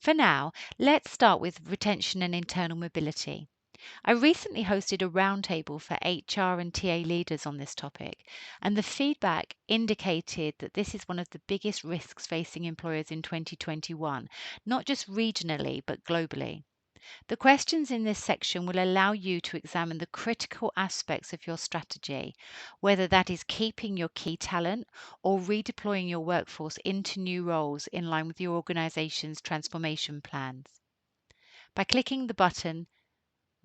For now, let's start with retention and internal mobility. I recently hosted a roundtable for HR and TA leaders on this topic, and the feedback indicated that this is one of the biggest risks facing employers in 2021, not just regionally, but globally. The questions in this section will allow you to examine the critical aspects of your strategy, whether that is keeping your key talent or redeploying your workforce into new roles in line with your organization's transformation plans. By clicking the button,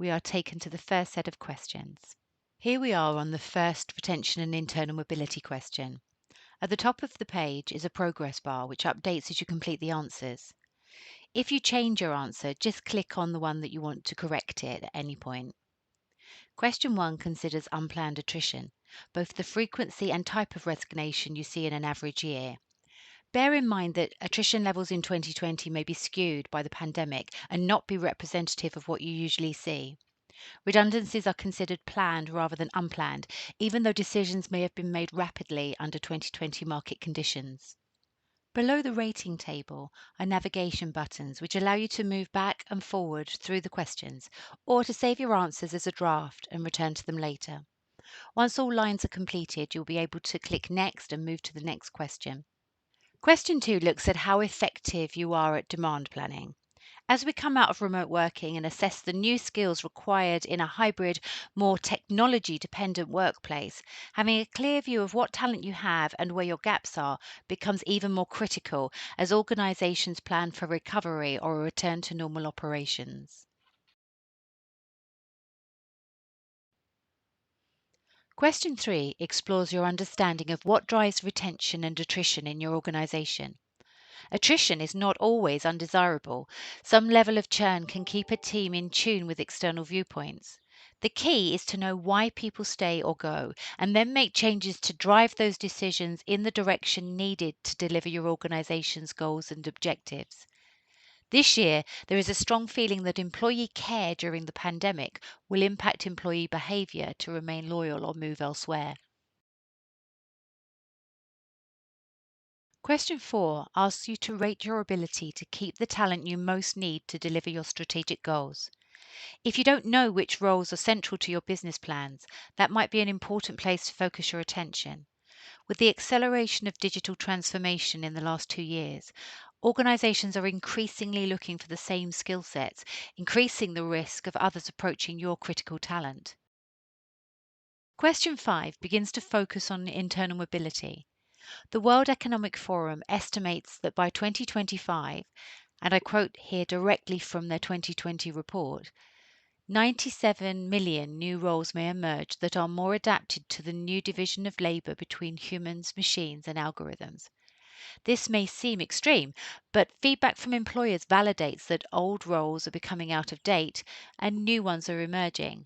we are taken to the first set of questions. Here we are on the first retention and internal mobility question. At the top of the page is a progress bar which updates as you complete the answers. If you change your answer, just click on the one that you want to correct it at any point. Question 1 considers unplanned attrition, both the frequency and type of resignation you see in an average year. Bear in mind that attrition levels in 2020 may be skewed by the pandemic and not be representative of what you usually see. Redundancies are considered planned rather than unplanned, even though decisions may have been made rapidly under 2020 market conditions. Below the rating table are navigation buttons which allow you to move back and forward through the questions or to save your answers as a draft and return to them later. Once all lines are completed, you'll be able to click Next and move to the next question. Question 2 looks at how effective you are at demand planning. As we come out of remote working and assess the new skills required in a hybrid, more technology dependent workplace, having a clear view of what talent you have and where your gaps are becomes even more critical as organizations plan for recovery or a return to normal operations. Question 3 explores your understanding of what drives retention and attrition in your organization. Attrition is not always undesirable. Some level of churn can keep a team in tune with external viewpoints. The key is to know why people stay or go, and then make changes to drive those decisions in the direction needed to deliver your organization's goals and objectives. This year, there is a strong feeling that employee care during the pandemic will impact employee behavior to remain loyal or move elsewhere. Question 4 asks you to rate your ability to keep the talent you most need to deliver your strategic goals. If you don't know which roles are central to your business plans, that might be an important place to focus your attention. With the acceleration of digital transformation in the last 2 years, organizations are increasingly looking for the same skill sets, increasing the risk of others approaching your critical talent. Question 5 begins to focus on internal mobility. The World Economic Forum estimates that by 2025, and I quote here directly from their 2020 report, 97 million new roles may emerge that are more adapted to the new division of labor between humans, machines, and algorithms. This may seem extreme, but feedback from employers validates that old roles are becoming out of date and new ones are emerging.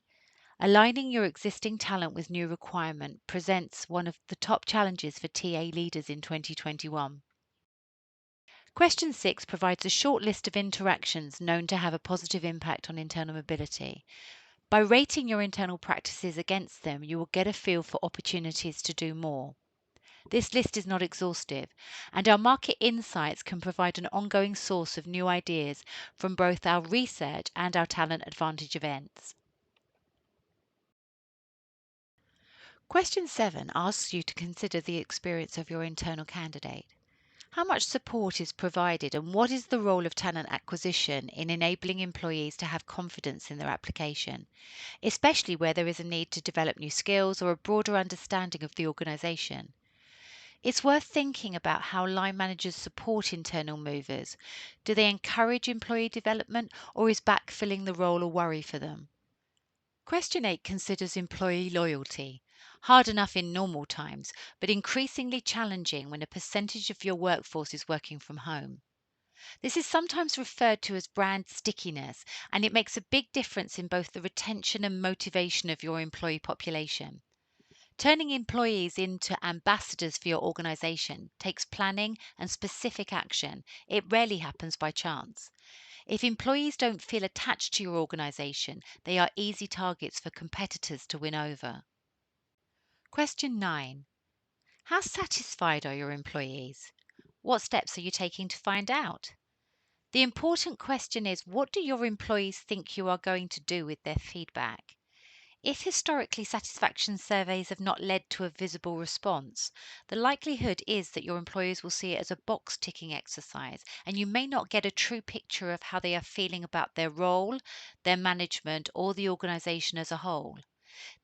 Aligning your existing talent with new requirement presents one of the top challenges for TA leaders in 2021. Question 6 provides a short list of interactions known to have a positive impact on internal mobility. By rating your internal practices against them, you will get a feel for opportunities to do more. This list is not exhaustive, and our market insights can provide an ongoing source of new ideas from both our research and our talent advantage events. Question 7 asks you to consider the experience of your internal candidate. How much support is provided, and what is the role of talent acquisition in enabling employees to have confidence in their application, especially where there is a need to develop new skills or a broader understanding of the organization? It's worth thinking about how line managers support internal movers. Do they encourage employee development, or is backfilling the role a worry for them? Question 8 considers employee loyalty. Hard enough in normal times, but increasingly challenging when a percentage of your workforce is working from home. This is sometimes referred to as brand stickiness, and it makes a big difference in both the retention and motivation of your employee population. Turning employees into ambassadors for your organization takes planning and specific action. It rarely happens by chance. If employees don't feel attached to your organization, they are easy targets for competitors to win over. Question 9. How satisfied are your employees? What steps are you taking to find out? The important question is, what do your employees think you are going to do with their feedback? If historically satisfaction surveys have not led to a visible response, the likelihood is that your employees will see it as a box ticking exercise, and you may not get a true picture of how they are feeling about their role, their management, or the organization as a whole.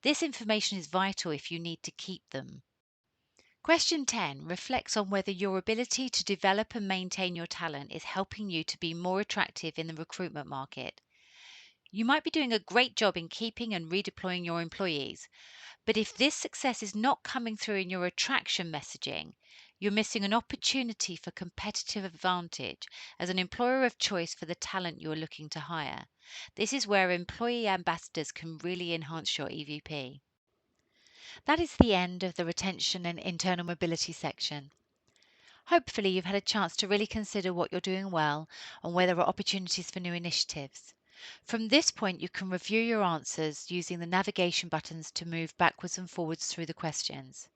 This information is vital if you need to keep them. Question 10 reflects on whether your ability to develop and maintain your talent is helping you to be more attractive in the recruitment market. You might be doing a great job in keeping and redeploying your employees, but if this success is not coming through in your attraction messaging, you're missing an opportunity for competitive advantage as an employer of choice for the talent you are looking to hire. This is where employee ambassadors can really enhance your EVP. That is the end of the retention and internal mobility section. Hopefully, you've had a chance to really consider what you're doing well and where there are opportunities for new initiatives. From this point, you can review your answers using the navigation buttons to move backwards and forwards through the questions.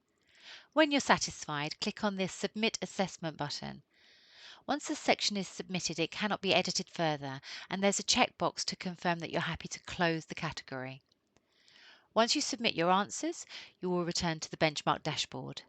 When you're satisfied, click on this Submit Assessment button. Once the section is submitted, it cannot be edited further, and there's a checkbox to confirm that you're happy to close the category. Once you submit your answers, you will return to the benchmark dashboard.